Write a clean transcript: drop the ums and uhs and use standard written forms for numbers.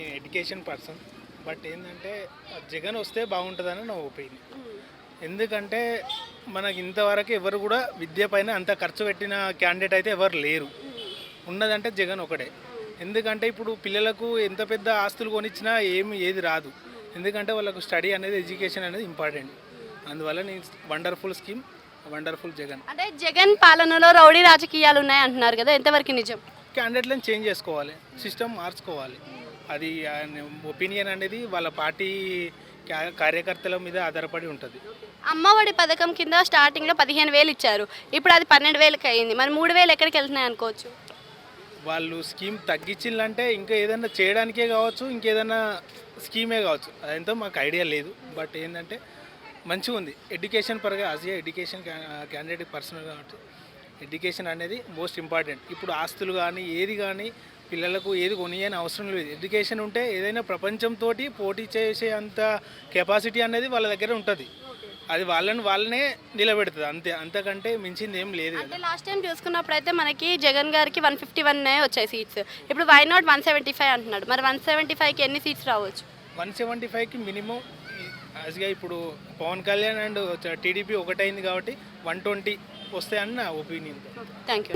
Education person. But ఏంటంటే జగన్ వస్తే బాగుంటుందని నా ఒపీనియన్. ఎందుకంటే మనకి ఇంతవరకు ఎవరు కూడా విద్య పైన అంత ఖర్చు పెట్టిన క్యాండిడేట్ అయితే ఎవరు లేరు. ఉన్నదంటే జగన్ ఒకడే. ఎందుకంటే ఇప్పుడు పిల్లలకు ఎంత పెద్ద ఆస్తులు కొనిచ్చినా ఏది రాదు. ఎందుకంటే వాళ్ళకు స్టడీ అనేది, ఎడ్యుకేషన్ అనేది ఇంపార్టెంట్. అందువల్ల నేను వండర్ఫుల్ స్కీమ్, వండర్ఫుల్ జగన్. అంటే జగన్ పాలనలో రౌడీ రాజకీయాలు ఉన్నాయి అంటున్నారు కదా, ఎంతవరకు నిజం? క్యాండిడేట్లను చేంజ్ చేసుకోవాలి, సిస్టమ్ మార్చుకోవాలి. అది ఒపీనియన్ అనేది వాళ్ళ పార్టీ కార్యకర్తల మీద ఆధారపడి ఉంటుంది. అమ్మఒడి పథకం కింద స్టార్టింగ్లో 15,000 ఇచ్చారు, ఇప్పుడు అది 12,000కి అయింది. మరి 3,000 ఎక్కడికి వెళ్తున్నాయి అనుకోవచ్చు? వాళ్ళు స్కీమ్ తగ్గించిందంటే ఇంకా ఏదైనా చేయడానికే కావచ్చు, ఇంకేదైనా స్కీమే కావచ్చు, అదంతా మాకు ఐడియా లేదు. బట్ ఏంటంటే మంచిగా ఉంది ఎడ్యుకేషన్ పరంగా. As a education candidate person కాబట్టి ఎడ్యుకేషన్ అనేది మోస్ట్ ఇంపార్టెంట్. ఇప్పుడు ఆస్తులు కానీ ఏది కానీ పిల్లలకు ఏది కొనియని అవసరం లేదు. ఎడ్యుకేషన్ ఉంటే ఏదైనా ప్రపంచంతో పోటీ చేసే అంత కెపాసిటీ అనేది వాళ్ళ దగ్గర ఉంటుంది. అది వాళ్ళనే నిలబెడుతుంది అంతే, అంతకంటే మించింది ఏం లేదు. అంటే లాస్ట్ టైం చూసుకున్నప్పుడు అయితే మనకి జగన్ గారికి 151 వచ్చాయి సీట్స్, ఇప్పుడు వై నాట్ 175 అంటున్నాడు. మరి 175కి ఎన్ని సీట్స్ రావచ్చు? 175కి మినిమం యాజ్గా ఇప్పుడు పవన్ కళ్యాణ్ అండ్ టీడీపీ ఒకటైంది కాబట్టి 120 వస్తాయని నా ఒపీనియన్. Thank you.